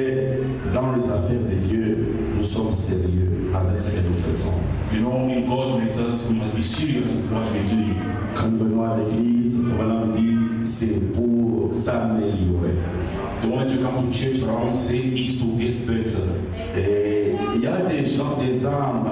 Mais dans les affaires de Dieu, nous sommes sérieux avec ce que nous faisons. You know, in God matters, we must be serious with what we do. Quand nous venons à l'église, on dit c'est pour s'améliorer. The moment you come to church, around say is to get better. Et il y a des gens, des âmes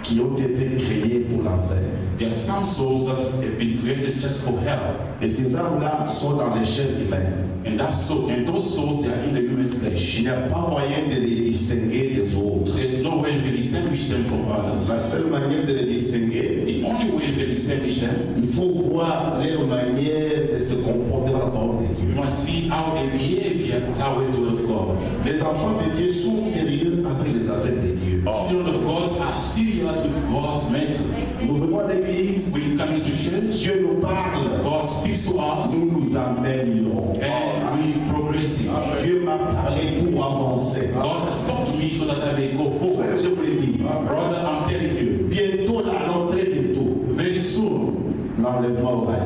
qui ont été créées pour l'enfer. There are some souls that have been created just for hell. Et ces âmes-là sont dans les chairs humaines. And those souls, they are in the human flesh. Il n'y a pas moyen de les distinguer des autres. There's no way you can distinguish them from others. La seule manière de les distinguer, The only way you can distinguish them, il faut voir leur manière de se comporter dans la parole de Dieu. you must see how they behave toward the word of God. Les enfants de Dieu sont sérieux avec les affaires de Dieu. Children of God are serious with God's matters. Nous venons à l'église, When you come into church, Dieu nous parle, God speaks to us nous nous améliorons. and we progressing. Dieu m'a parlé pour avancer. God has spoken to me so that I may go forward. Je vous l'ai dit, Brother, I'm telling you, bientôt la rentrée, bientôt, very soon l'enlèvement aura lieu.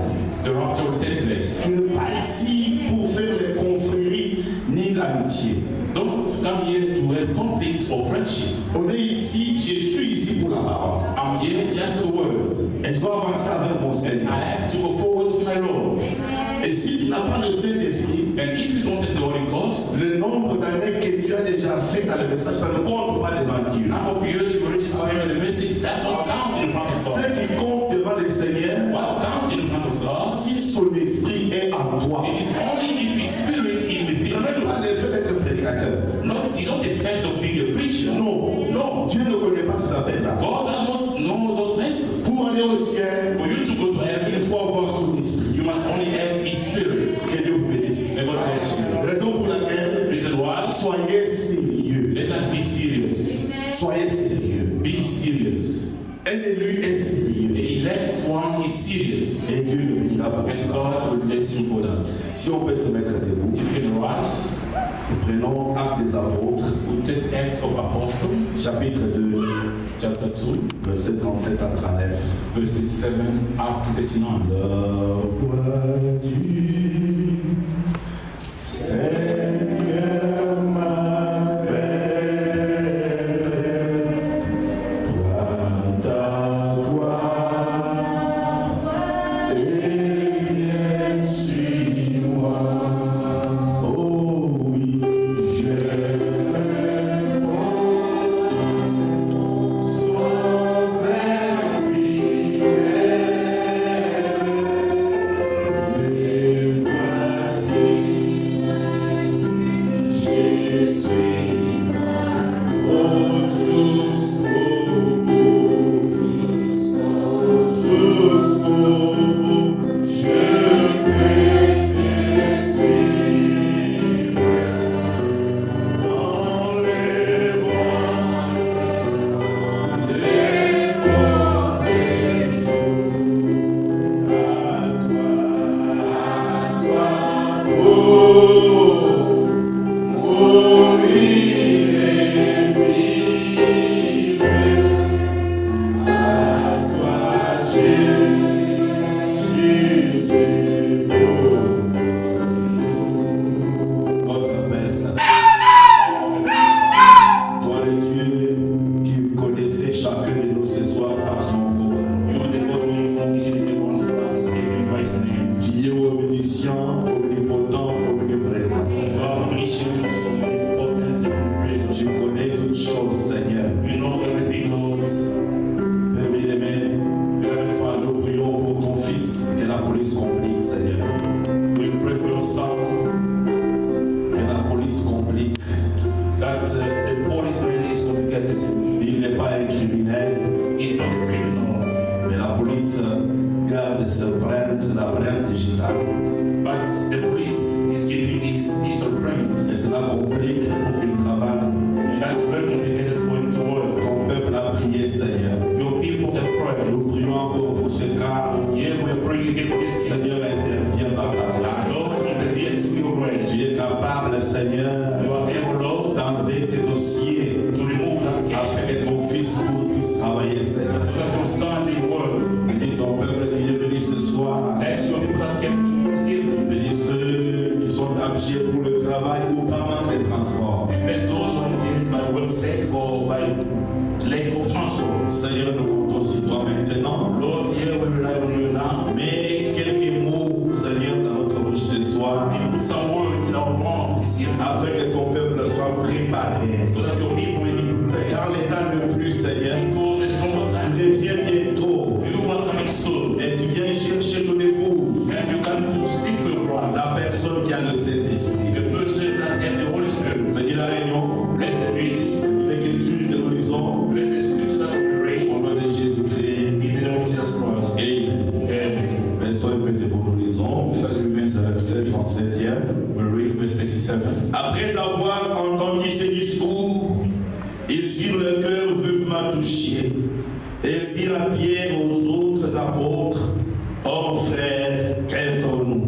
the rapture will take place. Tu n'es pas ici pour faire les confréries ni l'amitié. Don't come here to have conflict or friendship. On est ici, je suis ici pour la parole. I'm here just for the word. Et je dois avancer avec mon I Seigneur. have to go forward with my Lord. Et si tu n'as pas le Saint-Esprit, And if you don't have the Holy Ghost, le nombre d'années que tu as déjà fait dans le message, ça ne compte pas devant Dieu. number of years you already surrendered the message, that's not count in front of Ce God. qui compte devant le Seigneur, What count in front of God? si son esprit est en toi. It is only if His Spirit is Ce within n'est même you. pas l'effet d'être prédicateur. It is not the fact of being a preacher. Non, non, Dieu ne connaît pas ces affaires-là. God does not know those matters. Pour aller au ciel, For you to go to il heaven, faut avoir son esprit. you must only have His Spirit. Que Dieu vous bénisse. May God bless you. Raison pour laquelle, Reason why? soyez sérieux. Let us be serious. Soyez sérieux. Be serious. Un élu est sérieux. The elect one is serious. Et Dieu le bénira pour And cela. God will bless you for that. Si on peut se mettre debout, If you can rise, nous prenons Actes des Apôtres, we take Act of Apostle, chapitre 2, chapter 2, verset 37 à 39. verse 37 up to 39. La voix du Seigneur m'appelle, pointe à toi et viens, suis-moi. Oh oui, je réponds, sauveur fidèle. Me voici, je suis au jusqu'au bout, je vais te suivre dans les bons à toi, oh, mourir et vivre, à toi, Jésus, notre Père Saint. Toi le Dieu qui connaissait chacun de nous ce soir par son nom, You are the God who knows each and every one of us, giving by His name. qui est omniscient, omnipotent, omniprésent. God, omniscient, omnipotent, and Tu present. connais toutes choses, Seigneur. You know everything, Lord. Père bien-aimé, Beloved Father, nous prions pour ton Fils, que la police complique, Seigneur. we pray for your Son, Que la police complique. that the police really is complicated. Il n'est pas un criminel, He's not a criminal, mais la police garde ses empreintes digitales. but the police is giving his digital Et brains. cela complique pour qu'il travaille. And that's very complicated for him to work. Ton peuple a prié, Seigneur. Your people have prayed. Nous prions encore pour ce cas. Yeah, we are praying again for this case. Seigneur, intervient par ta grâce. Lord, intervene through your grace. Tu es capable, Seigneur, You are able, Lord, d'enlever ces dossiers to remove that afin case que ton Fils puisse travailler, Seigneur. so that your Son may work. Bénis ton peuple qui est venu ce soir. Bless your people that came to this evening. Bénis ceux qui sont appuyés pour le travail ou par manque de transport. And sake or by lack of transport. Seigneur, nous comptons sur toi maintenant. Lord, here we rely on you now. Mais quelques mots, Seigneur, dans notre bouche ce soir, We put some word in our mouth this evening afin que ton peuple soit préparé. so that your people may be prepared. Car les temps ne plus, Seigneur, Because there's no more tu time. reviens bientôt You are coming soon. et tu viens chercher ton épouse, And you come to seek for your bride. la personne qui a le Saint-Esprit. The person that has the Holy Spirit. Bénis la réunion, Bless the meeting. l'écriture que nous lisons, Bless the scripture that we pray. au nom de Jésus-Christ. In the name of Jesus Christ. Amen. Amen. Restons un peu debout, nous lisons. Let us remain silent. Verset 37e. We read verse 37. Après avoir entendu ces discours, ils eurent le cœur vivement touché. Et ils dirent à Pierre et aux autres apôtres, hommes frères, qu'effrons-nous?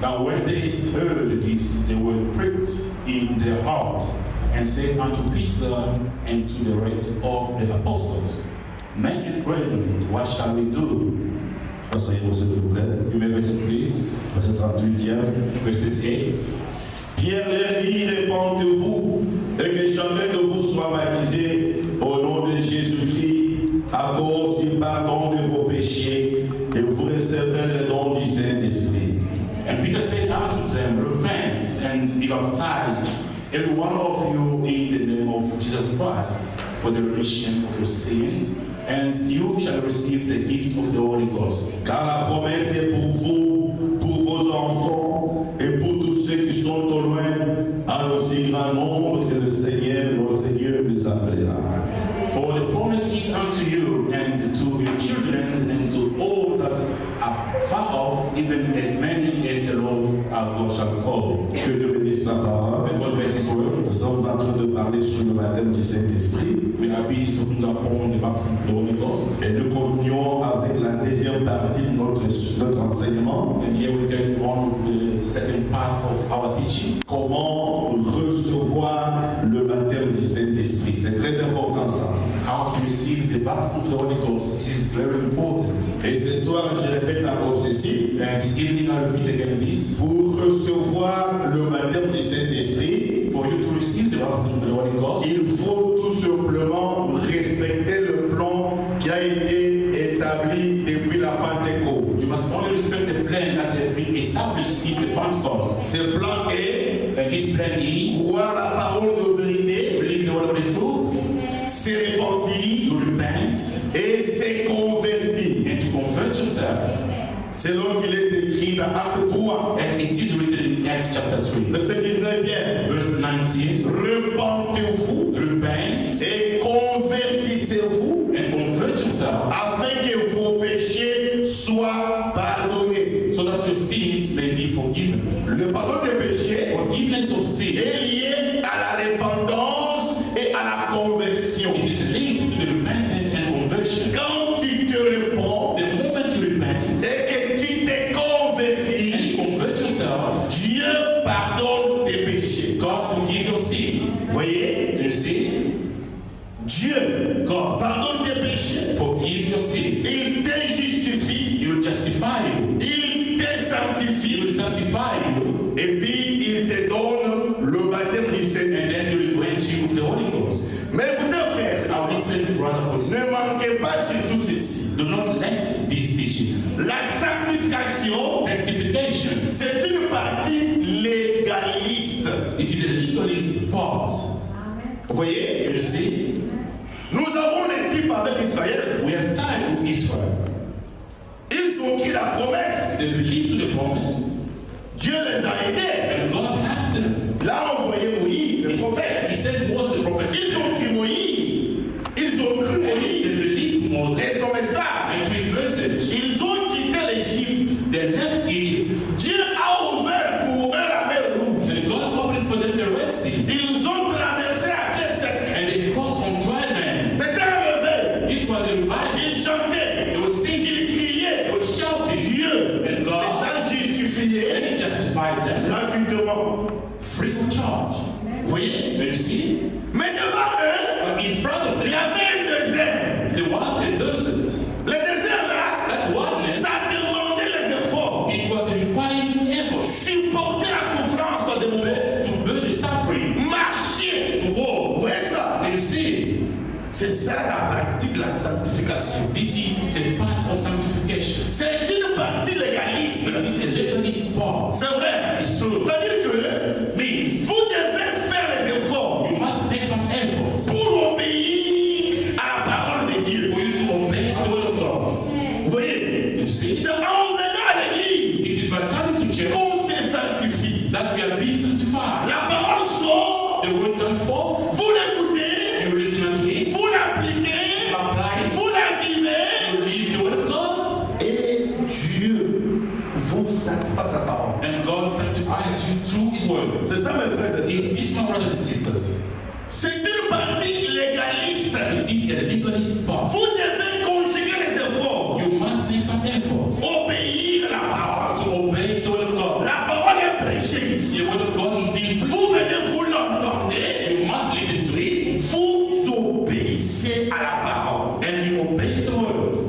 Now when they heard this, they were pricked in their heart, and said unto Peter and to the rest of the apostles, Men and brethren, what shall we do? Asseyez-vous s'il vous plaît. You may visit, please. Verset 38e. Verse 38. Pierre leur dit, répandez-vous et que chacun de vous soit baptisé au nom de Jésus-Christ à cause du pardon de vos péchés et vous recevrez le don du Saint-Esprit. And Peter said unto them, Repent and be baptized, every one of you in the name of Jesus Christ, for the remission of your sins, and you shall receive the gift of the Holy Ghost. Car la promesse est pour vous, pour vos enfants et pour tous ceux qui sont au loin, en aussi grand nombre que le Seigneur notre Dieu les appellera. For the promise is unto you and to your children and to all that are far off, even as many as the Lord our God shall call. Que Dieu bénisse sa parole. And God bless His word. Nous sommes en train de parler sur le baptême du Saint-Esprit We are busy talking upon the baptism of the Holy Ghost. et nous continuons avec la deuxième partie de notre enseignement. And here we get on with the second part of our teaching. Comment recevoir le baptême du Saint-Esprit. C'est très important ça. How to receive the baptism of the Holy Ghost. This is very important. Et ce soir, je répète encore ceci. And this evening I repeat again this. Pour recevoir le baptême du Saint-Esprit, For you to receive the baptism of the Holy Ghost, il faut tout simplement respecter le plan qui a été établi depuis la Pentecôte. you must only respect the plan that has been established since the Pentecost. Ce plan est And this plan is voir la parole de vérité, believe the word of the truth, se repentir to repent, et se convertir. and to convert yourself, Selon qu'il est écrit dans Acte 3, as it is written in Acts chapter 3, verset 19e. verse 19. Repentez-vous Repent et convertissez-vous and convert yourself afin que vos péchés soient pardonnés. so that your sins may be forgiven. Le pardon des péchés Forgiveness of sin, est lié à la repentance et à la conversion. it is linked to the repentance and conversion. Quand tu te réponds The moment you repent et que tu t'es converti, and you convert yourself, Dieu pardonne tes péchés. God forgive your sins. Vous voyez, You see, Dieu God pardonne tes péchés. forgives your sins. Il te justifie. He will justify you. Il te He sanctifie. will sanctify you, Et puis, il te donne le baptême du and Saint-Esprit. then he will grant you with the Holy Ghost. Mais écoutez, frères, Now listen, brother, for sin. ne manquez pas sur tout ceci. Do not lack this teaching. La sanctification, Sanctification, c'est une partie légaliste. it is a legalist part. Vous voyez, You see, nous avons les types avec Israël. we have time with Israel. Ils ont pris la promesse. They believe to the promise, Dieu les a aidés. and God had them. Là, on voyait Moïse, le prophète. He said Moses the prophet. Ils ont pris Moïse. Ils ont cru And they Moïse. believed Moses Et son message. and his message. Ils ont quitté l'Égypte. They left Egypt, Dieu a ouvert pour eux la mer Rouge. and God opened for them the Red Sea, Ils ont traversé à pied sec. and they crossed on dry land. C'était un réveil. This was a revival. Ils chantaient. They were singing, Ils criaient. they were shouting, Dieu and les God a justifiés justified them gratuitement. free of charge. Vous voyez? Do you see? Mais devant eux, But in front of il y them, avait un désert. there was a desert. Le désert là, That wilderness, ça demandait les efforts. it was requiring effort Supporter la souffrance des moments. to bear the suffering, Marcher. to walk. Vous voyez ça? ça la partie de la sanctification. This is a part of sanctification. C'est une partie légaliste. It is a legalist part. C'est vrai. It's true. C'est-à-dire que Means vous devez faire les efforts you must make some efforts pour obéir à la parole de Dieu. for you to obey the word of God. Vous voyez? You see? C'est en venant à l'église It is by coming to church qu'on se sanctifie. that we are being sanctified. La parole sort, The word comes forth, vous l'écoutez, you listen unto it, vous l'appliquez, you apply it, vous la vivez, you believe the word of God, et Dieu vous sanctifie par sa parole. and God sanctifies you through His word. C'est ça, mes frères et sœurs. It is, my brothers and sisters, C'est une partie légaliste. it is a legalist part. Vous devez conjuguer les efforts, You must make some efforts obéir à la parole. to obey the word of God. La parole est prêchée ici. The word of God is being preached. Vous venez, vous l'entendez, You must listen to it, vous obéissez à la parole. and you obey the word.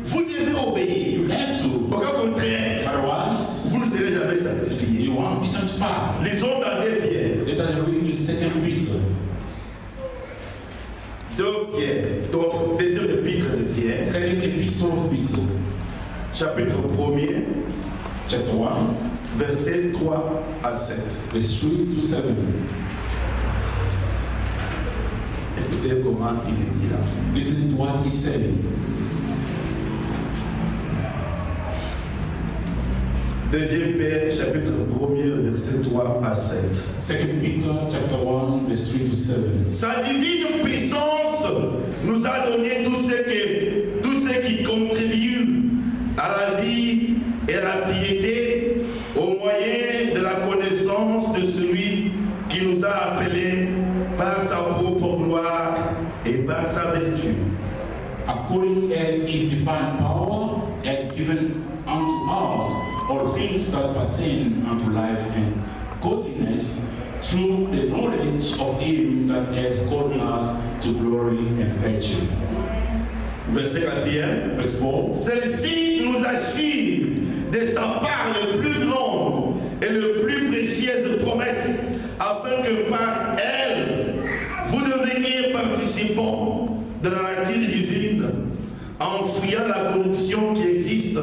Vous devez obéir. You have to. Au cas contraire, Otherwise, vous ne serez jamais sanctifié. you won't be sanctified. Lisons dans 2 Pierre. Let us read in 2 Peter. 2 Pierre, donc deuxième épître de Pierre, Second Epistle of Peter, chapitre 1er, chapter 1, versets 3 à 7. verse 3 to 7. Écoutez comment il est dit là. Listen to what he said. Deuxième Pierre, chapitre 1er, versets 3 à 7. Second Peter, chapter 1, verse 3 to 7. Sa divine puissance nous a donné tout ce qui contribue à la vie et à la piété au moyen de la connaissance de celui qui nous a appelés par sa propre gloire et par sa vertu. According as his divine power had given unto us all things that pertain unto life and godliness, through the knowledge of him that had called us to glory and virtue. Verset 4. Verse 4. Celle-ci nous assure de sa part le plus grande et le plus précieuse promesse, afin que par elle, vous deveniez participants de la nature divine, en fuyant la corruption qui existe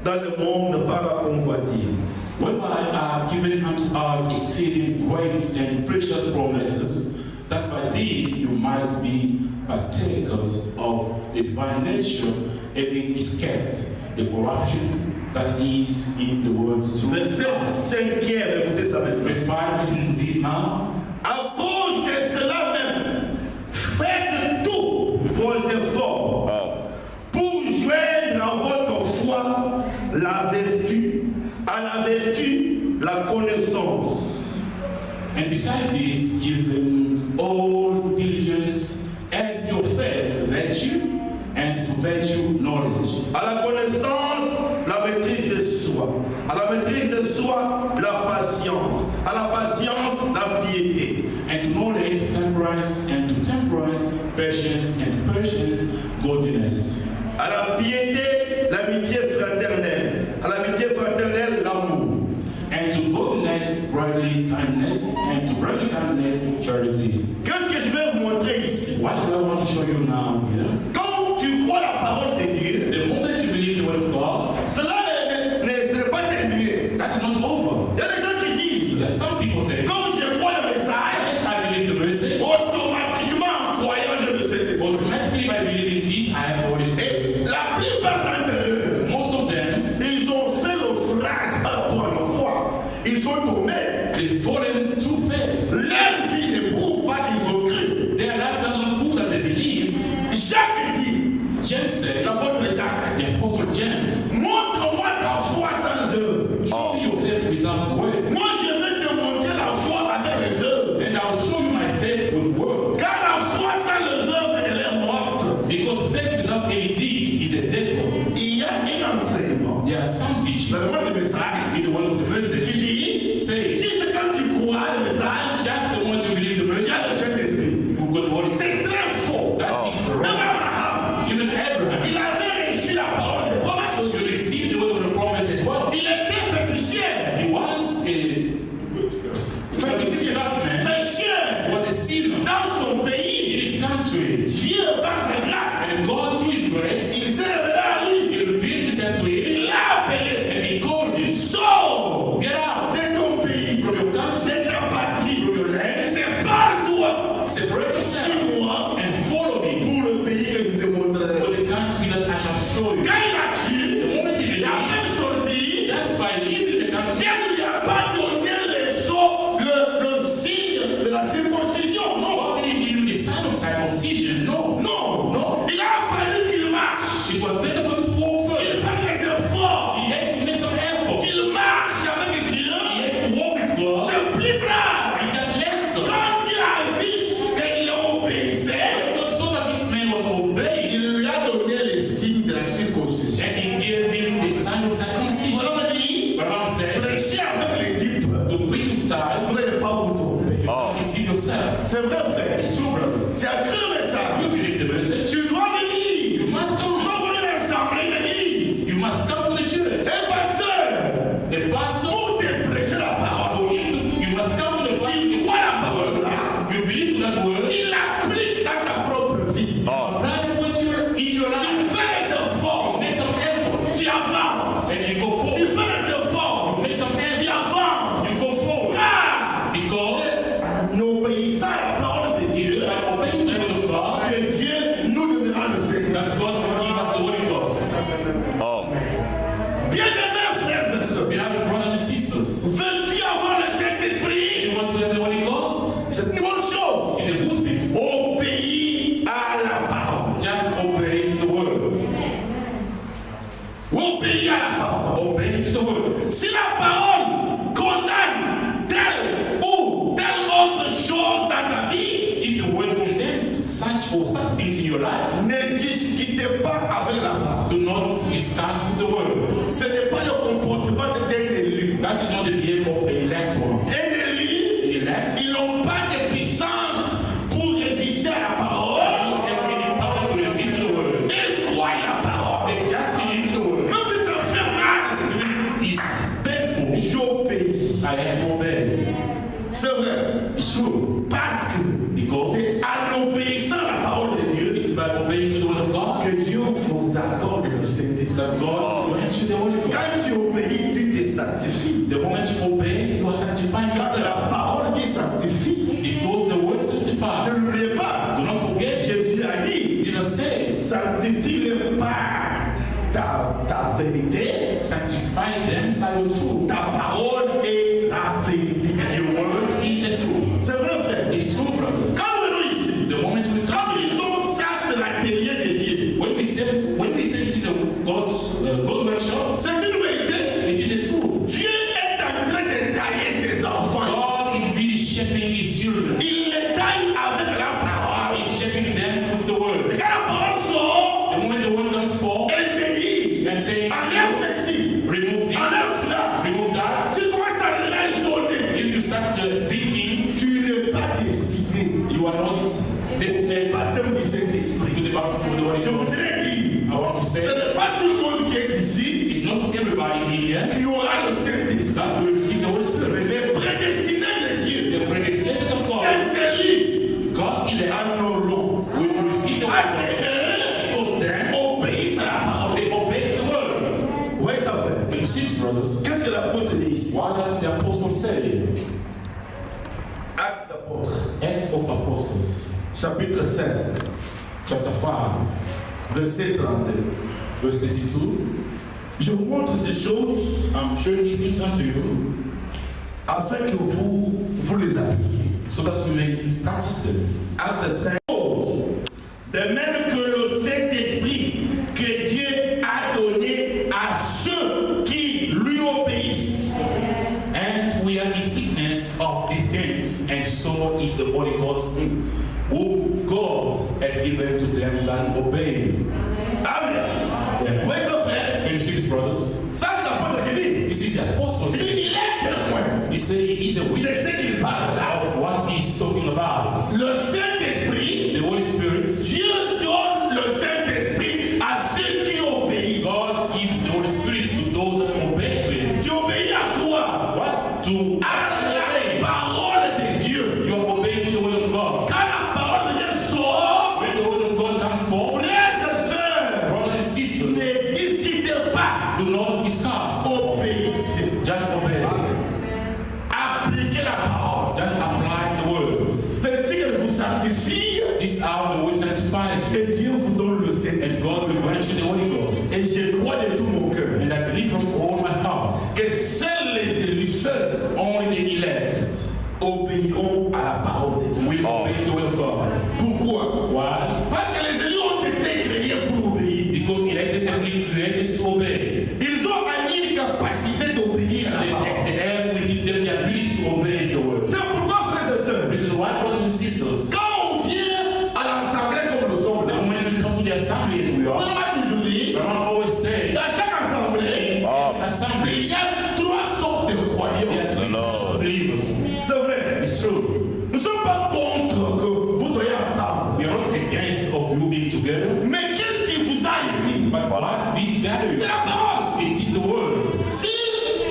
dans le monde par la convoitise. Whereby are given unto us exceeding great and precious promises, that by these you might be partakers of the divine nature, having escaped the corruption that is in the world through Verset us. 5, écoutez ça maintenant. Verse 5, listen to this now. À cause de cela même, faites tous vos efforts pour joindre à votre foi la vertu, à la vertu la connaissance, And beside this, give them all diligence, and to faith virtue, and to virtue knowledge. à la connaissance la maîtrise de soi, à la maîtrise de soi la patience, à la patience la piété, And to knowledge, temperance, and to temperance, patience, and patience, godliness. à la piété l'amitié fraternelle, à l'amitié fraternelle l'amour. And to godliness, brotherly kindness, and to brotherly kindness, charity. Qu'est-ce que je vais vous montrer ici? What do I want to show you now here? Quand tu crois la parole de Dieu, The moment you believe the word of God, cela ne serait pas terminé. that's not over. Il y a des gens qui disent, There are some people say, comme je crois le message, yes, I believe the message. automatiquement en croyant je le sais. Automatically by believing this, I have the Holy Spirit. La plupart d'entre eux, Most of them, ils ont fait l'offrage par rapport à la foi. Ils sont tombés. they've fallen through faith. Leur vie ne prouve pas qu'ils ont cru. Their life doesn't prove that they believe. Jacques dit, James said, l'apôtre Jacques, the Apostle James, moi circoncision, non. God didn't give him the sign of circumcision. No. Non. No. Il a fallu qu'il marche. It was better for him to walk Qu'il first. fasse les efforts. He had to make some effort. Qu'il marche avec Dieu. He had to walk with God. C'est plus tard. He just left so. Quand Dieu a vu qu'il obéissait, God saw that this man was obeying, il lui a donné les signes de la circoncision. and he gave him the sign of circumcision. On m'a dit, But I'm saying, prêchez avec les types. to preach with Vous time, n'allez pas vous tromper. you can't deceive yourself. C'est vrai, frère. It's true, brothers. C'est à cru le message. You believe the message. Tu dois venir. You must Tu come. dois venir à l'assemblée de l'église. You must come to the church. Et pasteur, The pastor, pour te prêcher la parole, for him to, you must come to the pastor. tu crois la parole là. You believe that word. Tu l'appliques dans ta propre vie. Apply it what you eat your Tu life. fais les efforts. Make some effort. Tu avances. And you go Tu forward. fais les efforts. Make some Tu effort. avances. You go forward. Car Because en obéissant à la parole de it Dieu, is by obeying the word of God que Dieu nous donnera le Seigneur. that God will give us the Holy Ghost. Bien-aimés frères et sœurs, Beloved brothers and sisters, veux-tu avoir le Saint-Esprit? you want to have the Holy Ghost? C'est une bonne chose. It's a good thing. Obéis à la parole. Just obey the word. Obéis à la parole. Obey to the word. Si la parole condamne telle ou telle autre chose dans ta vie, If the word condemned such or such things in your life, ne discutez pas avec la parole. do not discuss with the word. Ce n'est pas le comportement d'un élu. That is not the behavior of an electoral. Un élu, Elect. ils n'ont pas de puissance pour résister à la parole. They have any power to resist the word. Ils croient la parole. They just believe the word. Même si ça fait mal, Even it's painful, j'obéis. I have to obey. C'est vrai. It's true. Parce que Because c'est en obéissant à la parole de Dieu it's by obeying to the word of God que Dieu vous accorde le Saint-Esprit. that God will grant you the Holy Ghost. Quand tu obéis, tu te sanctifies. The moment you obey, you are sanctifying Quand yourself. la parole dit sanctifie, Because the word ne sanctify. l'oubliez pas. Do not forget, Jésus a dit, Jesus said, sanctifie-le par ta vérité. sanctify them by your truth. Ta parole est la vérité. And your word is the truth. C'est vrai, frère. It's true, brothers. Quand nous venons ici, The moment we quand come, nous disons ça, c'est l'atelier de Dieu. when we say this is a God's workshop, C'est une vérité. it is a truth. Dieu est en train de tailler ses enfants. God is busy shaping His children. Il les taille avec la parole. He's shaping them with the word. Et quand la parole sort, The moment the word comes forth elle te dit, and say, enlève ceci, remove this, enlève cela. remove that, Si tu commences à raisonner, if you start thinking, tu n'es pas destiné you are not destined au baptême du to Saint-Esprit. the baptism of the Holy Je Ghost. voudrais dire, I want to ce say, n'est pas tout le monde qui est ici it's not to everybody here qui aura le Saint-Esprit. that will receive the Holy Mais Spirit. les prédestinés de Dieu, The predestinated of God, ces élus, God's elect, en auront. will receive the Parce Holy Spirit. qu'eux Because then obéissent à la parole. they obey the word. Oui, ça fait. And you see this, brothers, Qu'est-ce que l'apôtre dit ici? what does the apostle say? Actes apôtres, Acts of Apostles, chapitre 5, chapter 5, verset 32. verse 32. Je vous montre ces choses I'm showing these things unto you afin que vous les appliquiez. so that you may practice them. Actes 5. De même que le Saint-Esprit que Dieu a donné à ceux qui lui obéissent. And we are his witness of the things, and so is the Holy Ghost, whom God had given to them that obey. Amen. Voyez ça, frère? Can you see this, brothers? Ça, c'est l'apôtre qui dit. You see the apostles. Il dit, il est témoin You say he is a de witness ce qu'il parle là. of what he's talking about. Le Saint-Esprit, The Holy Spirit, Dieu donne le Saint-Esprit à ceux qui obéissent. God gives the Holy Spirit to those that obey to him. Tu obéis à quoi? What? To À la obey. parole de Dieu. You are obeying to the word of God. Quand la parole de Dieu sort, When the word of God comes forth, frères et sœurs, brothers and sisters, ne discutez pas. do not discuss. Obéissez. Just obey. Appliquez la parole. Just apply the word. C'est ainsi qu'elle vous sanctifie This is how the word sanctifies you. et Dieu vous donne le And Saint-Esprit. God will grant you the Holy Ghost. Et je crois de tout mon cœur And I believe from all my heart, que seuls les élus, seuls, only the elected obéiront à la parole de sisters, Quand on vient à l'assemblée comme nous sommes the là, moment we come to the assembly as we on are, va toujours dire, I don't always say, dans chaque assemblée, assembly, il y a 3 sortes de there are croyants. three believers. C'est vrai. It's true. Nous ne sommes pas contre que vous soyez ensemble. We are not against of you being together, Mais qu'est-ce qui vous a unis? but what did gather you? C'est la parole. It is the word. Si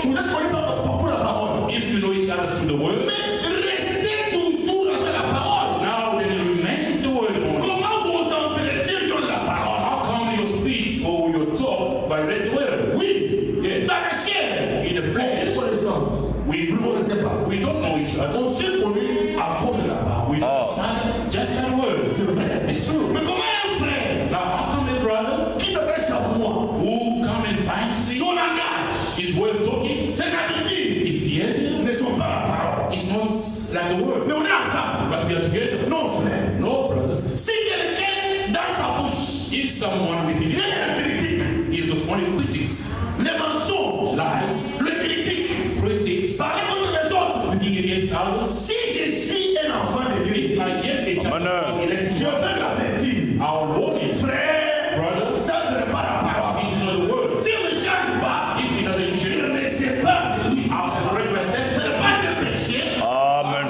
vous êtes connus pour la parole, If you know each other through the word, mais restez toujours avec la parole. now then remain with the word only. Comment vos entretiens sur la parole? How come your speech or your talk violate the word? Oui, Yes. dans la chair. In the flesh. Connaissance. We Vous ne connaissez pas. we don't know each other. On s'est connus à cause de la parole. We know each other just by the word. C'est vrai. It's true. Mais comment un frère Now how come a brother qui s'appelle Chamois, who come and bind to son me, langage, his way of talking, ses habitudes his behavior, ne sont pas la parole? it's not like the word. Mais on est ensemble. But we are together. Non, frère. No, brothers. Si quelqu'un dans sa bouche, If someone within il y his a la critique, is not only critics, les mensonges, lies, le critique, critics, parler contre les autres. speaking against others, Si je suis un enfant de Dieu, if I am a child of je elect, vais l'avertir. I'll warn him. Frère, Brother, ça ce n'est pas la parole. this is not the word. S'il ne change pas, If he doesn't je change, me sépare de lui. I'll separate Ce myself. n'est pas un péché.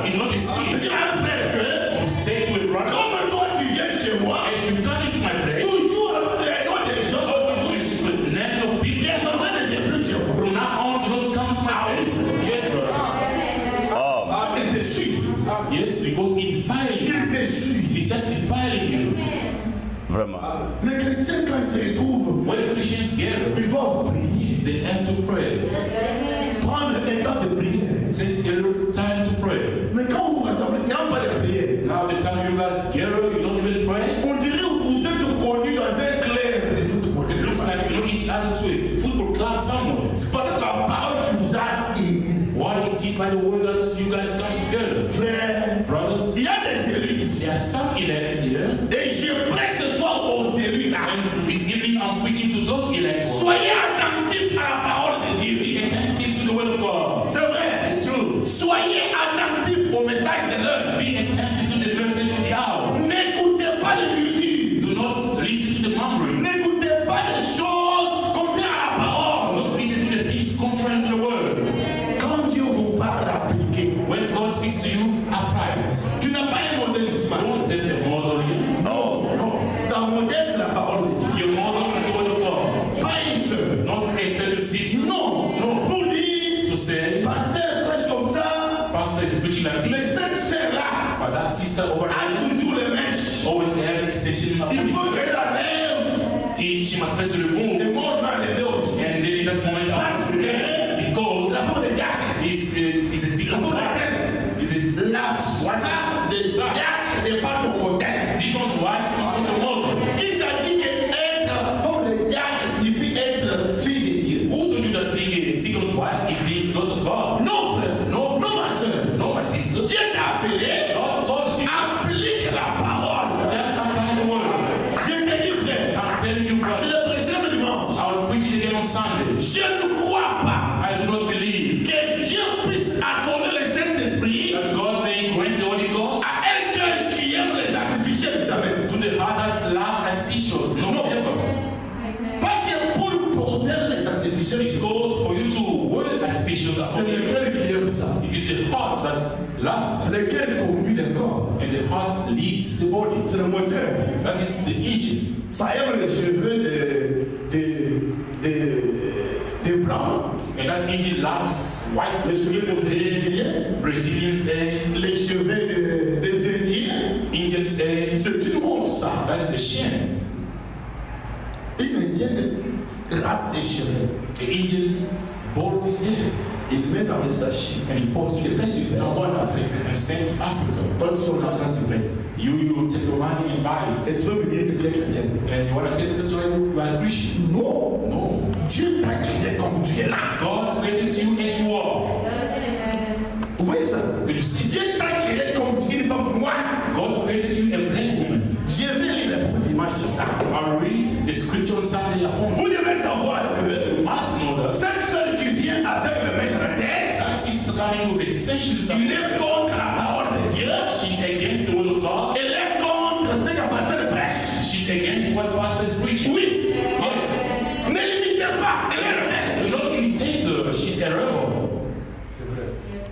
It's not a Je sin dis à un frère que, to say to a brother, comme toi tu viens chez moi, as you come into my place, toujours avec les noms des gens, with the names of people, désormais ne viens plus chez moi. from now on, do not come to my place. Yes, brother. Il te suit. Yes, because it defiling you. Il te suit. It's just defiling you. Les chrétiens, quand ils se retrouvent, When the Christians gather, ils doivent prier. they have to pray. Prendre un temps de prière. Take a little time to pray. Mais quand vous vous rassemblez, il n'y a pas de prière. Now the time you guys gather, you don't even pray. On dirait que vous êtes connus dans un club de football. It looks like you know each other to a football club somewhere. C'est pas la parole qui vous a émis. What it is by the word that you guys come together. Frère, Brothers, il y a des églises. there are some elect here, Et je prêche ce soir aux élus là. and this evening I'm preaching to those elect. Soyez attentifs à la parole de Dieu. Be attentive to the word of God. C'est vrai. It's true. Soyez attentifs au message de l'heure. Be attentive to the message of the hour. N'écoutez pas les murmures. Do not listen to the murmuring. N'écoutez pas des choses contraires à la parole. Do not listen to the things contrary to the word. Quand Dieu vous parle, appliquez. When God speaks to you, apply it. Tu n'as pas un modèle Don't ismaël. take the model here. Non. Ton modèle, c'est la parole de Dieu. Your model is the word of God. Pas une seule. Not a certain system. Non. No. Pour dire, To say, pasteur prêche comme ça, pastor is preaching like mais this, cette sœur-là but that sister over a there toujours les mèches. always have an extension. Il faut qu'elle la lève. She must first Et remove, moi, je vais l'aider aussi. and then in that moment, Parce que because la femme de Diacre, he's a la deacon's femme wife. de He's a la face de Diacre n'est pas ton modèle. deacon's wife is not your model. Qui t'a dit qu'être femme de Diacre signifie être fille de Dieu? Who told you that being a deacon's wife is being daughter of God? Non, frère. No, Non, ma soeur. no, my sister. Dieu t'a appelé. God told you. Applique la parole. Just apply the word. Je te dis, frère. I'm telling you, Je brother. le prêcherai le dimanche. I will preach it again on Sunday. Je ne crois pas I do not believe que Dieu puisse accorder le Saint-Esprit that God may grant the Holy Ghost à un cœur qui aime les artificiels. Jamais. to the heart that loves artificials. No, No. ever. Parce que pour porter les artificiels, Because for you to work artificials are c'est le cœur qui aime ça. it is the heart that loves them. Le cœur conduit le corps. And the heart leads the body. C'est le moteur. That is the engine. Ça aime les cheveux des blancs, And that engine loves white les cheveux des Brésiliens, Brazilians hair, les cheveux des Indiens. Indians hair. C'est une honte ça. That is the shame. Une Indienne rase ses cheveux. The Indian bought his hair Il met dans les sachets. and he put in the plastic Il bag envoie en Afrique. and sent to Africa. Donne son argent, tu payes. You take your money and buy Et it. tu veux me dire que tu es chrétien? And you want to tell me that you are a Christian? Non. No. Dieu t'a créé comme tu es là. God created you as you are. Vous voyez ça? When you see Dieu t'a créé comme une femme noire. God created you a black woman. Je vais lire le prophète dimanche sur ça. I read the scripture on Sunday upon Vous devez savoir que you must know that cette sœur qui vient avec le mèche à la tête, that sister coming with extensions il est contre la parole de Dieu. she's against the word of God. Elle est contre ce que le pasteur prêche. She's against what the pastor is preaching. Oui. Yes. Ne l'imitez pas, elle est rebelle. Do not imitate her. She's a rebel.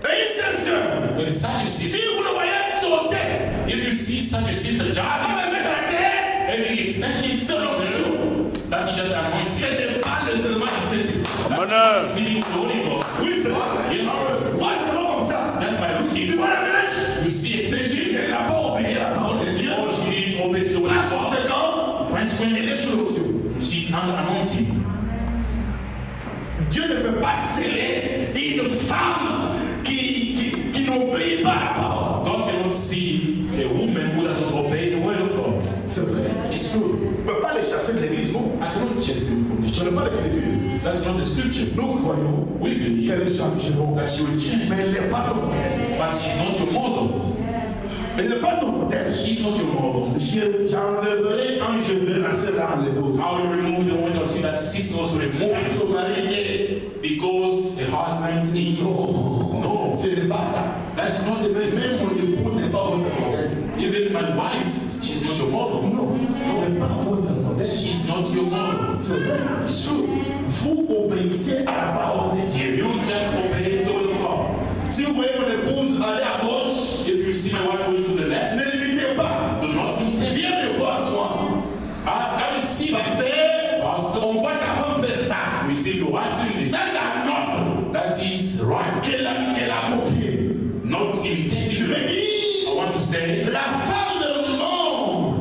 Et une personne, When such a si sister, vous le voyez sauter, if you see such a sister avant jumping, de mettre la tête, having the extension is so low, that is just ce anointing. n'est pas le seulement du Saint-Esprit. That is sealing of the Holy Ghost. Oui, frère. Yes, brothers. Moi, c'est pas comme ça. Just by Tu looking, vois la mèche? you see extension. Elle n'a pas obéi à la parole de Dieu. Or she didn't obey to the word Par of God. conséquent, elle Consequently, est sous l'onction. she's under anointing. Dieu ne peut pas sceller une femme qui n'obéit pas à la parole. God cannot see a woman who does not obey the word of God. C'est vrai. It's true. On ne peut pas les chasser de l'église, non. I cannot chase him from the Ce n'est church. pas l'écriture. That's not the scripture. Nous croyons We believe qu'elle changeront. that she will change, Mais elle n'est pas ton modèle. but she's not your model. Elle n'est pas ton modèle. She's not your model. J'enlèverai quand je verrai cela enlever aussi. I will remove the moment of sin that sister also removed Son mari est. because the husband is. Non. No, Ce n'est pas ça. that's not the Même way. mon épouse n'est pas votre modèle. Even my wife, she's not your model. Non. Elle n'est pas votre modèle. She's not your model. C'est vrai. It's true. Vous obéissez à la parole de Dieu. If you just obey the word of God, Si vous voyez mon épouse aller à gauche, if you see my wife going to the left, ne l'imitez pas. do not imitate. Viens me voir moi. Come and see Parce me. que Pastor, on voit ta femme faire ça. we see your wife doing this. Ça, c'est un ordre That is right. qu'elle a copié. Not imitating. Je vais dire, I want to say, la femme de membre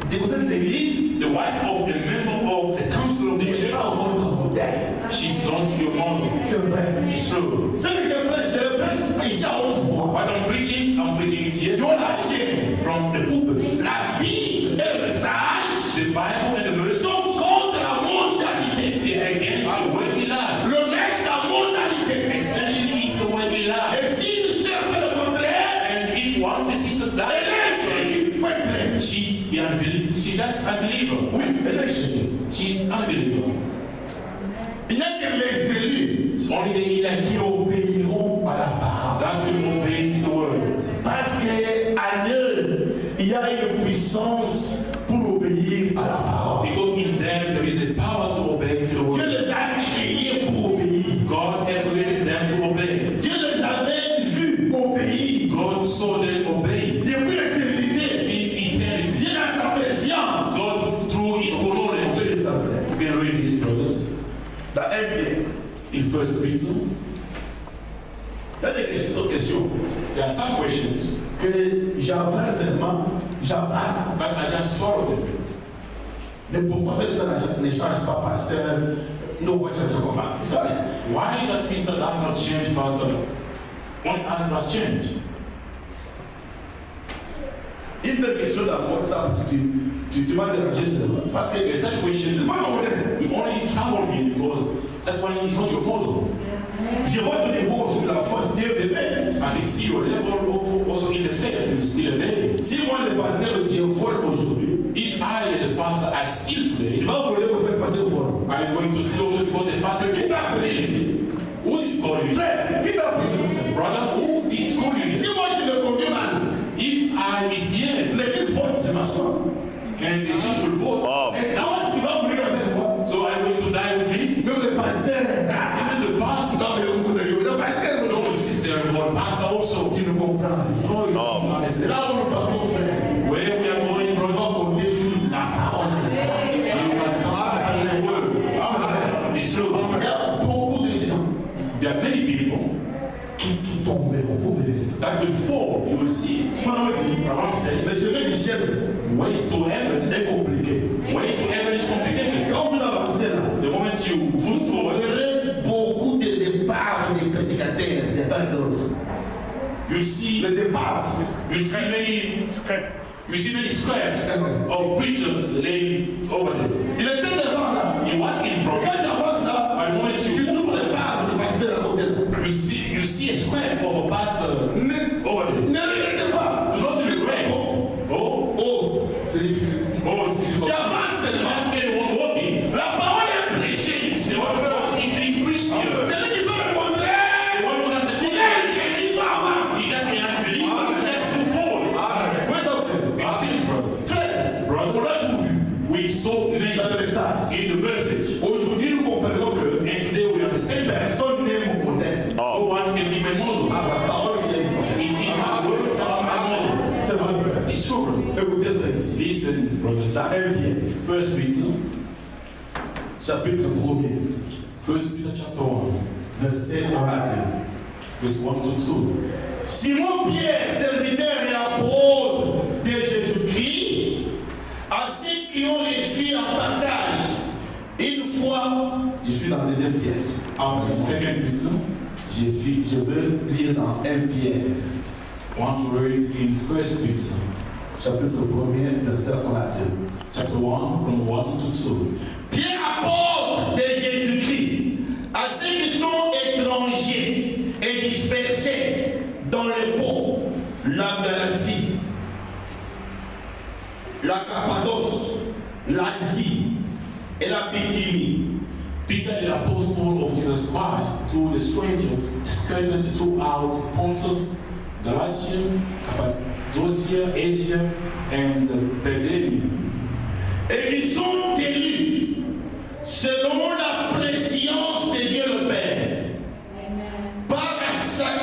des conseils de l'église the wife of a member of the council of the n'est church, pas votre modèle. she's not your model. C'est vrai. It's true. Ce que je prêche ici à haute voix. What I'm preaching it here Doit lâcher. from the pulpit. La Bible et le message The Bible and the verse sont contre la mondialité. they are against the way we live. Le mèche la mondialité. Extension is the way we live. Et si une sœur fait le contraire, And if one of the sisters elle est dies, crédit, pas très. she's the unbeliever. She's just unbeliever. Oui, elle est crédit. She's unbeliever. Il n'y a que les élus It's only the elect qui obéiront à la parole. that will obey the word. Parce qu'en eux, il y a une puissance pour obéir à la parole. Because in them there is a power to obey the Dieu word. les a créés pour obéir. God has created them to obey. Dieu les avait vus obéir. God saw them obey. Depuis l'éternité, Since eternity, Dieu dans sa préscience. God through his knowledge. Obéissez, frère. You can read this, brothers. Dans 1 Pierre, In 1 Peter, il y a des questions there are some questions, que j'avale seulement, j'avale. but I just swallowed them. Mais pourquoi ça ne change pas, pasteur? Nous, on cherche comment ça. Why that sister does not change, Pastor? One us must change. Une belle question d'amour, ça, tu m'as dérangé seulement. Parce que There's such questions. c'est pas mon modèle. You only trouble me because that one is not your model. Je vois ton niveau aussi de la force Dieu bébé. I can see your level also in the faith. You're still a baby. Si moi, le pasteur, Dieu vole aujourd'hui, If I, as a pastor, I steal tu today, vas voler pour faire passer au fond. I'm going to steal also because the pastor Qui t'a appelé ici? Who did call you? Frère, qui t'a appelé ici? Brother, who did call you? Si moi, je me conduis mal, If I misbehave l'église vote, je m'assois. and the church will vote, Et toi, tu vas mourir avec moi. so I'm going to die with me. Même le pasteur. Even the pastor, Non, mais le pasteur, no, this is terrible. Pastor also. tu ne comprends rien. No, you don't C'est understand. là où nous partons, frère. Where we are going, Nous brother, devons compter sur la parole de Dieu. you must come by the word. It's true. Il y a beaucoup de gens There are many people qui tomberont. Vous verrez ça. that will fall. You will see. Je m'en vais dire. I want to say, Le chemin du ciel ways to heaven, est compliqué. way to heaven is complicated. Quand vous avancez là, The moment you vous move forward, verrez beaucoup des épaves des prédicateurs, des pères d'autres. you see, Les épaves. you see many scraps of preachers laying over there. Il était devant là. He was in Quand front. j'avance là, By the moment tu you trouves l'épave du pasteur à côté là. you see a scrap of a pastor Ne over there. regardez pas. Do not regret. Oh, Oh, c'est difficile. oh, it's difficult. Tu avances seulement. Just get one walking. La parole est prêchée ici. The word of God is being preached here. Celui qui fait le contraire, The one who does the il good, est crédit par avance. he just cannot believe. He just move forward. Oui, ça Écoutez, frère, ici. Listen, brothers. Dans 1 Pierre, First Peter, chapitre 1er, First Peter chapter 1, verset 1 à 2. verse 1 to 2. Simon Pierre, serviteur et apôtre de Jésus-Christ, à ceux qui ont reçu en partage une fois, je suis dans la deuxième pièce. Second Peter, Je veux lire dans 1 Pierre, I want to read in First Peter, chapitre 1er, verset 1 à 2. chapter 1, from 1 to 2. Pierre, apôtre de Jésus-Christ, à ceux qui sont étrangers et dispersés dans les ponts, la Galatie, la Cappadoce, l'Asie et la Bithynie. Peter, the apostle of Jesus Christ, to the strangers scattered throughout Pontus, Galatia, Cappadocia, Asia, and Bithynia, Et qui sont élus selon la préscience de Dieu le Père, par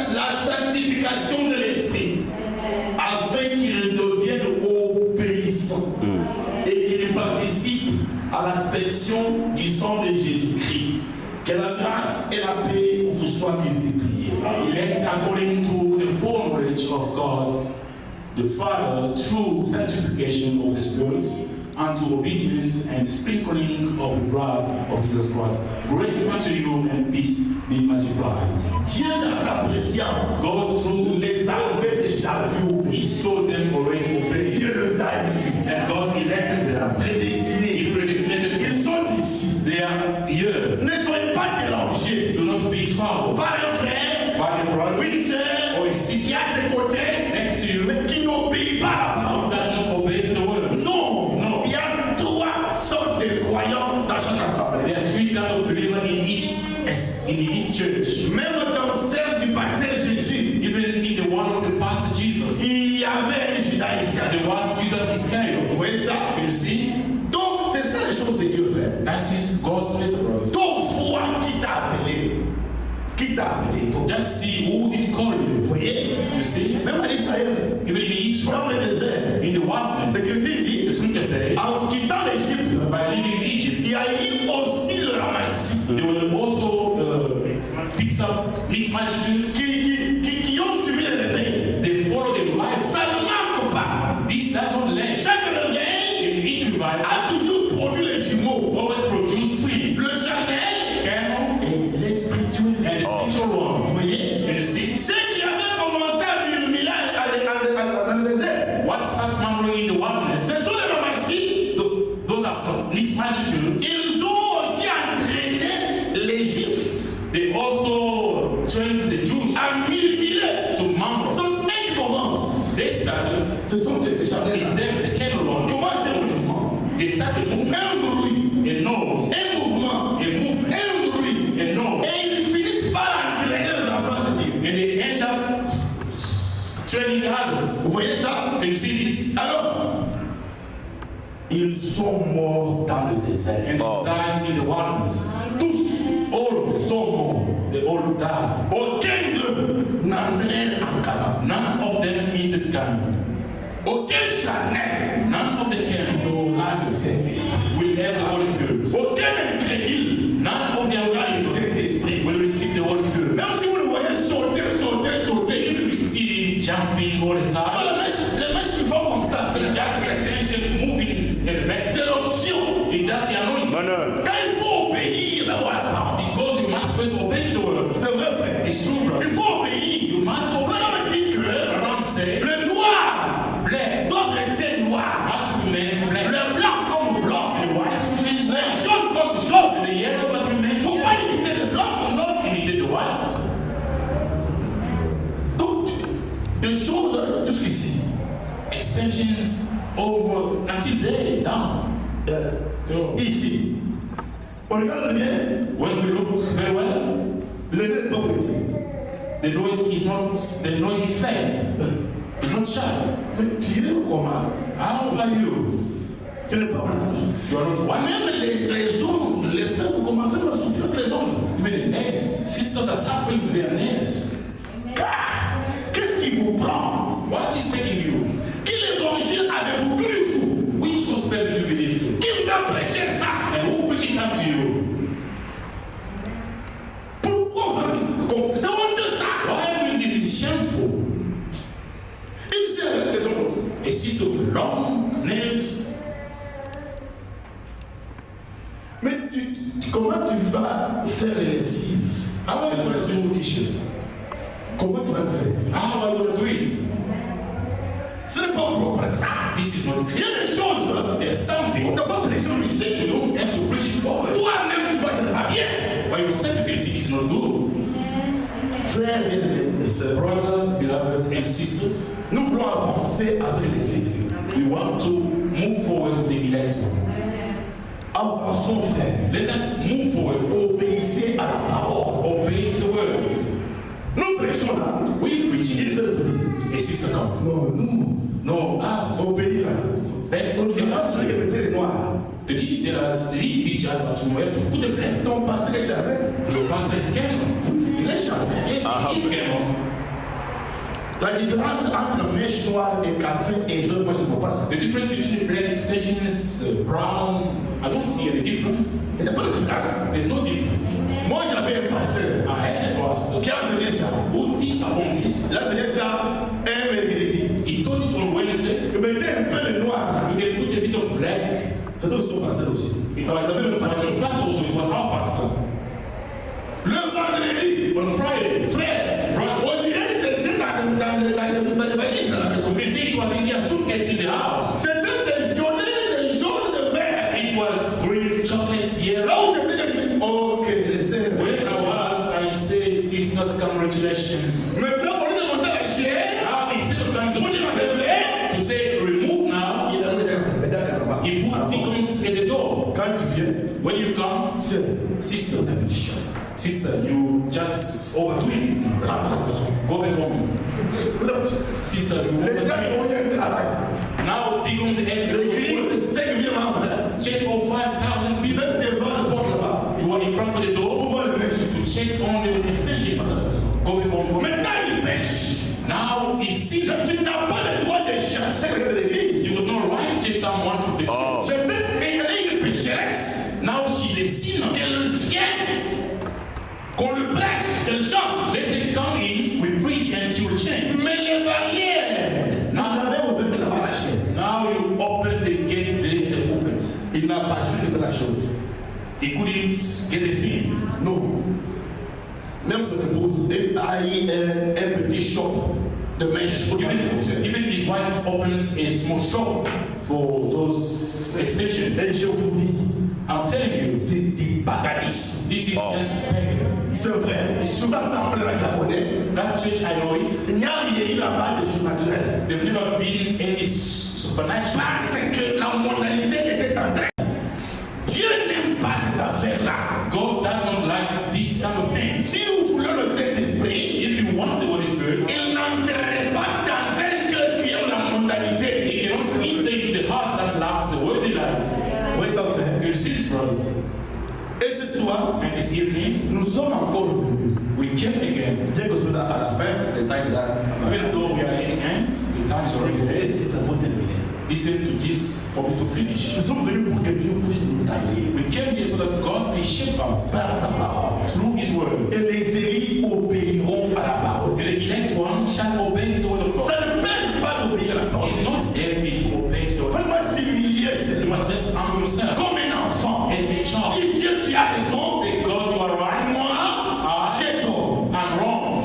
la sanctification de l'Esprit, afin qu'ils deviennent obéissants et qu'ils participent à l'aspersion du sang de Jésus-Christ. Que la grâce et la paix vous soient multipliées. elect according to the full knowledge of God, the Father, through sanctification of the Spirit, unto obedience and sprinkling of the blood of Jesus Christ. Grace unto you and peace be multiplied. Dieu dans sa préscience God through les avait déjà vus He obéir. saw them already obey, Dieu les a élus, and God elected les a them. prédestinés. He predestinated them. Ils sont ici. They are here. Ne soyez pas dérangés Do not be troubled par un frère by a ou brother une sœur or a qui sister a des côtés, next to you mais qui n'obéit pas à la who parole. does not obey to the word. Non, No. il y a trois sortes de croyants dans chaque assemblée. There are three kinds of believers in each church. Même dans celle du pasteur Jésus, Even in the one of the pastor Jesus, il y avait un Judas Iscariot. there was Judas Vous Iscariot. voyez ça? You see, Donc, c'est ça les choses de Dieu, frère. that is God's little brothers. Donc, vois qui t'a appelé. Qui t'a appelé? Il faut- Just see who did call Vous you. voyez? You see, Même en Israël, even in dans Israel, le désert, in the wilderness, l'Écriture dit, the scripture says, en quittant l'Égypte, by leaving Egypt, il y a eu aussi le ramassis they will also mixed multitude. qui ont suivi le réveil. They follow the revival. Ça ne manque pas. This does not last. Chaque réveil In each revival, a toujours produit les jumeaux. always produce twin, Le charnel camel, et l'espirituel. and the spiritual Vous one. voyez? And you see, Ceux qui avaient commencé à murmurer dans le désert, what started murmuring in the wilderness, ce sont les ramassis. those are mixed multitude. Ils ont aussi entraîné les Juifs They also trained the Jews à murmurer. to Ce murmur. sont eux qui commencent. They started, Ce sont eux, les charnels. it's them, the camel one. Comment c'est le mouvement? They started a movement, Un bruit, a noise, un mouvement, a movement, un bruit. a noise. Et ils finissent par entraîner les enfants de Dieu. And they end up training others. Vous voyez ça? Can you see this? Alors, ils sont morts dans le désert. And they died in the wilderness. Tous All of them, sont morts. they all died. Aucun d'eux n'entraîne en Canaan. None of them entered Canaan. Aucun charnel None of the camels n'aura le Saint-Esprit. will have the Holy Spirit. Aucun incrédule None of the n'aura le unbelievers Saint-Esprit. will receive the Holy Spirit. Même si vous le voyez sauter, You see him jumping all the c'est time. les mèches qui font comme ça. C'est It's just extensions moving at the back. c'est l'option. It's just the anointing. Quand il faut obéir d'abord à la parole. Because you must first obey to the word. C'est vrai, frère. It's true, Il brother. faut obéir. You must Vous obey. me dites que Abraham said, le noir black doit rester noir. must remain black. Le blanc comme blanc. And the white remains Le white. jaune comme jaune. And the yellow must remain Il ne faut yellow. pas imiter le blanc. Do not imitate the white. Donc, des choses jusqu'ici. Extensions over until day down. You know, Ici. On regarde bien. when we look very well, Le nez n'est pas petit. the noise is flat. It's not sharp. Mais tu es comment? How are you? Tu n'es pas blanche. You are not white. Même les hommes, les sœurs, vous commencez à souffrir que les hommes. Even the nails. Sisters are suffering with their nails. Ah, qu'est-ce qui vous prend? What is taking you? Que l'évangile a nails. Mais comment tu vas faire les lessives? How are you going to do dishes? Comment tu vas le faire? How are you going to do it? Ce n'est pas propre ça. This is not Il y clear. a des choses. There's On something. ne doit pas prêcher ici. You don't have to preach it over. Toi-même, tu vois que ce n'est pas bien. By yourself, you can see it's not good. Frères bien-aimés et sœurs, Brother, beloved, and sisters, nous voulons avancer avec les élus. we want to move forward with the elect one. Avançons, frères. Let us move forward. Obéissez à la parole. Obey the word. Nous prêchons là. We preach Ils it. veulent venir. A sister come. Non, nous. No, us. Obéis là. That On nous a pas besoin de mettre les noirs. Did he tell us, did he teach us that we have to put a plan? Ton pasteur est charmé. Your pastor is Cameron. Il est charmé. Yes, he is Cameron. La différence entre mèche noire et café et jaune, moi je ne vois pas ça. The difference between black extensions, brown, I don't see any difference. Il n'y a pas de différence. There's no difference. Moi j'avais un pasteur I had a pastor qui a enseigné ça. who teach upon this. Il a enseigné ça un mercredi. He taught it on Wednesday. Il mettait un peu de noir là. We can put a bit of black. C'était aussi son pasteur aussi. It was his pastor also, it was our pastor. Le vendredi, On Friday, frère, on dirait que c'était dans les valises à la maison. we can see it was in their suitcase in the house. C'était des violets, des jaunes, des verts. It was green, chocolate, yellow. Là où j'étais, j'ai dit, ok, laissez. When I was, I say, sisters, congratulations. Maintenant, on est monté à la chair. Now, instead of coming to On est enlevé. to say remove now, Il a mis des médailles là-bas. he put deacons at the door. Quand tu viens, When you come, c'est sister, un petit chat. sister, you just overdoing it. Rentre à la maison. Go back home. Sister, you Les gars, ils overdoing ont eu un travail. it. Now, deacons at L'église the de 5 000 membres. church of 5,000 Vous people. êtes devant la porte là-bas. You are in front of the door Pour voir le mèche. to check on the extension. Go back home. Maintenant, il pêche. Now, he see that Tu n'as pas le droit de chasser l'église. you would not right to chase someone from the church. Je vais une pécheresse. Now, she's a sinner. Qu'elle vienne. Qu'on le prêche. Qu'elle change. Let her come in, we preach, and she will change. Mais les barrières. Vous avez ouvert là-bas la chaîne. Now you open the gate, the pulpit. Il n'a pas su de la chose. He couldn't get a thing. Non. Même son épouse a eu un petit shop de mèches pour Even his wife opens a small shop for those extensions. Et je vous dis, I'm telling you, c'est du paganisme. this is just pagan. C'est vrai. Tout ensemble, la japonais, That church, I know it. il n'y a rien eu là-bas de surnaturel. They've never been any supernatural. Parce que la mondialité était en train. Dieu n'aime pas ces affaires-là. God does not like this kind of thing. Si vous voulez le Saint-Esprit, If you want the Holy Spirit, il n'entrerait pas dans un cœur qui aime la mondialité. He cannot enter into the heart that loves the worldly life. Oui, ça fait. You see this, brothers? Et ce soir, And this evening, nous sommes encore venus. we came again. Bien que ce soit à la fin, le temps est déjà. Even though we are at the end, the time is already Et late. c'est pour terminer. Listen to this for me to finish. Nous sommes venus pour que Dieu puisse nous tailler We came here so that God may shape us par sa parole. through His word. Et les élus obéiront à la parole. And the elect one shall obey the word of God. Ça ne pèse pas d'obéir à la parole. It's not heavy to obey the word. Vraiment s'humilier, You c'est must just humble yourself comme un enfant. as a child. Dis Dieu, tu as raison. Say, God, you are right. Moi, j'ai tort. I'm wrong.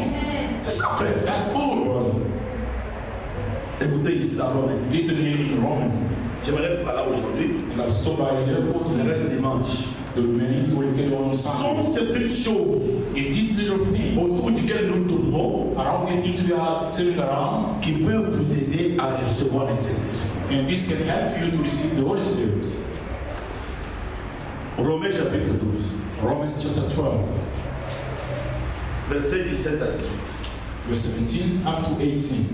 C'est ça, frère. That's all, brother. Écoutez ici dans Romain. Listen here in Roman. J'aimerais être par là aujourd'hui. And I'll stop by here for Le today. reste dimanche. The remaining will tell you on Sunday. Sont ces petites choses It is little things autour duquel nous tournons around the things we are turning around, qui peuvent vous aider à recevoir les Saint-Esprit. and this can help you to receive the Holy Spirit. Romains chapitre 12, Romans chapter 12, versets 17 à 18. verse 17 up to 18.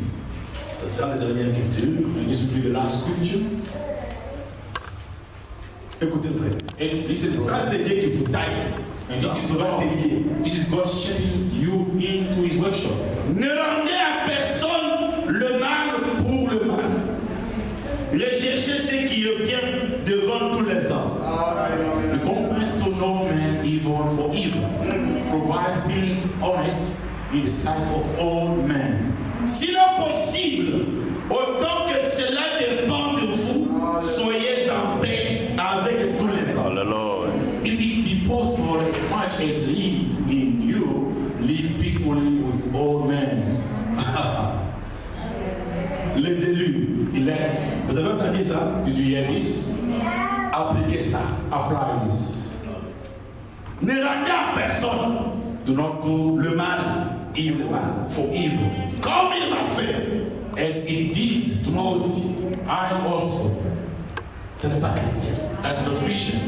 Ce sera la dernière lecture. And this will be the last scripture. Écoutez, frère. And listen, Ça, c'est Dieu qui vous taille. and this is God. God. This is God shaping you into His workshop. Ne rendez à personne le mal pour le mal. Recherchez ce qui est bien devant tous les hommes. Recompense to no man evil for evil. Provide things honest in the sight of all men. S'il est possible, autant que cela dépend de vous, Vous avez entendu ça? Did you hear this? Appliquez ça. Apply this. Ne rendez à personne Do not do le mal evil for evil. comme il m'a fait. As he did to Moi aussi. I also. Ce n'est pas chrétien. That's not Christian.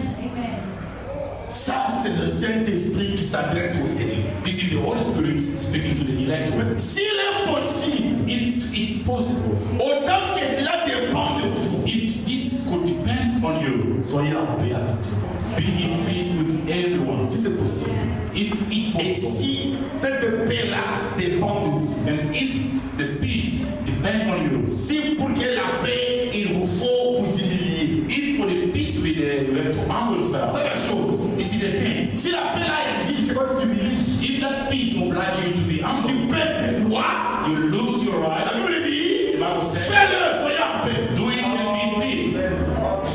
Ça, c'est le Saint-Esprit qui s'adresse aux élus. This is the Holy Spirit speaking to the elect. S'il est possible, If it's possible, autant que cela dépend de vous, if this could depend on you, soyez en paix avec tout le monde. be in peace with everyone. Si c'est possible. If it Et possible, si cette paix-là dépend de vous, and if the peace depend on you, si pour que la paix, il vous faut vous humilier. if for the peace to be there, you have to humble C'est yourself. la chose. This is the thing. Si la paix-là exige que toi tu t'humilies, If that peace oblige you to be tu humble, perds tes droits, you lose your la right. Bible The dit, Bible says, fais-le, soyez en paix. do it and be in peace.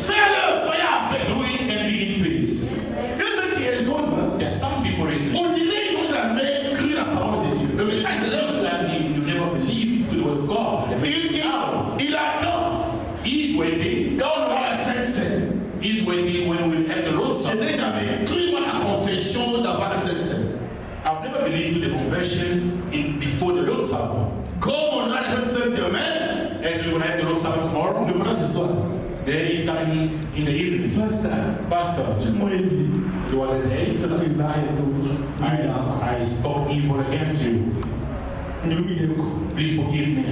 Fais-le, soyez en paix. Do it and be in peace. Il y a ceux qui raisonnent. There are some people reasoning. On dirait qu'ils n'ont jamais cru la parole de Dieu. Le message de It l'homme, looks like you never believe to the word of God. il attend He is waiting. quand on aura la Sainte Seine. He is waiting when we will have the Lord's Je Supper. n'ai jamais cru moi la confession d'avoir la Sainte Seine. I've never believed to the conversion before the Lord's Supper. Comme on aura la Sainte Seine demain, As we will have the Lord's Supper tomorrow, nous voilà ce soir. there is coming in the evening. Pasteur, Pastor, moi j'ai dit, there was a day c'est là qu'il m'a aidé. I spoke evil against you. Please forgive me.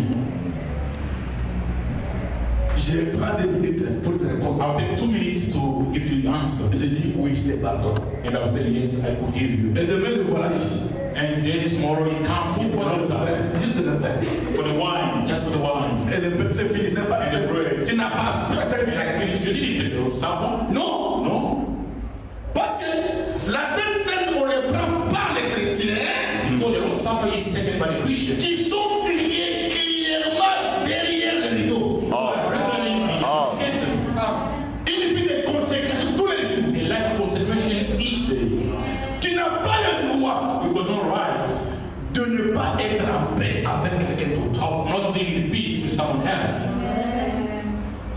Je prends 2 minutes pour te répondre. I'll take 2 minutes to give you the answer. J'ai dit oui, je te pardonne. And I'll say, yes, I forgive you. Et demain, le voilà ici. And then tomorrow he comes in the Pour Lord's le Supper. verre, juste le verre. For the wine, just for the wine. Et le peuple, c'est fini, c'est pas And the bread. tu n'as pas la Sainte Seine. You didn't take the Lord's Supper? Non, No. parce que la Sainte Seine, on ne prend pas les chrétiens Because the Lord's Supper is taken by the Christians. qui sont liés clairement derrière le rideau. Regularly being educated. Une vie de consécration tous les jours. A life of consecration each day. Tu n'as pas le droit You got no right de ne pas être en paix avec quelqu'un d'autre. of not being in peace with someone else.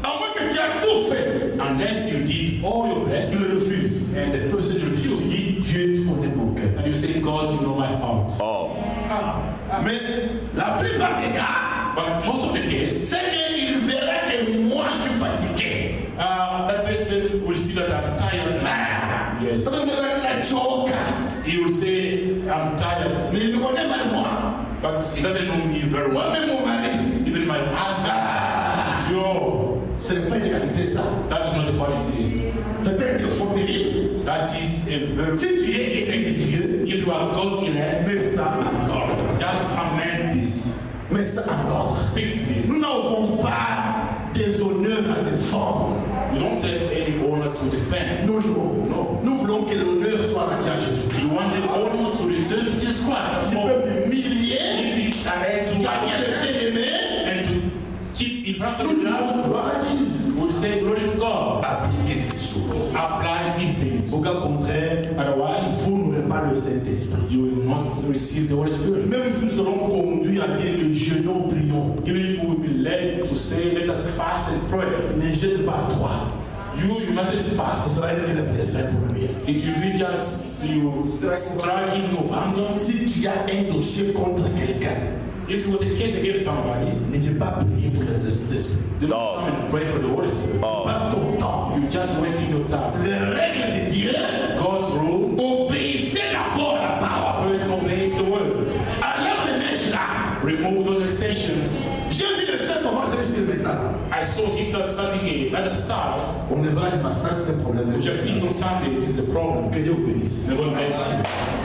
À moins que tu as tout fait, Unless you did all your best tu le refuses. and the person Tu refused. dis, Dieu, tu connais mon cœur. And you say, God, you know my heart. Mais la plupart des cas, But most of the case, c'est qu'il verra que moi je suis fatigué. that person will see that I'm tired now. Yes. Ça me donne la choque. He will say, I'm tired. Mais il me connaît mal moi. But he doesn't know me very well. Moi-même mon mari. Even my husband. Yo, Ce n'est pas une qualité ça. that's not the quality. C'est un défaut terrible. That is a very. Si tu es aimé de Dieu, If you are God's elect, mets ça en ordre. just amend this. Mets ça en ordre. Fix this. Nous n'avons pas des honneurs à défendre. You don't have any honor to defend. Non, non, non. Nous voulons que l'honneur soit rendu à Jésus-Christ. You want the honor to return to Jesus Christ. Tu For peux m'humilier, if I had to gagner le bien-aimé. and to keep in front of Nous the crowd, disons gloire à Dieu. we'll say glory to God. Appliquez ces choses. Apply these things. Au cas contraire, Otherwise, vous n'aurez pas le Saint-Esprit. you will not receive the Holy Spirit. Même si nous serons conduits à dire que jeûnons, prions, Even if we will be led to say, let us fast and pray. ne jeûne pas toi. You mustn't Ce fast. sera une crève de faim pour lui. It will be just you striking of hunger. Si tu as un dossier contre quelqu'un, If you got a case against somebody, ne dis pas prier pour l'Esprit. do not come and pray for the Holy Spirit. Passe ton temps. You're just wasting your time. Les règles de Dieu, God's rule, obéissez d'abord à la parole. first obey the word. Enlève les mèches là. Remove those extensions. J'ai vu le Saint Thomas Célestin maintenant. I saw sisters starting at the start. On ne va pas dire, ça c'est un problème de We have seen on Sunday, this is the problem. Que Dieu vous bénisse. May God bless you.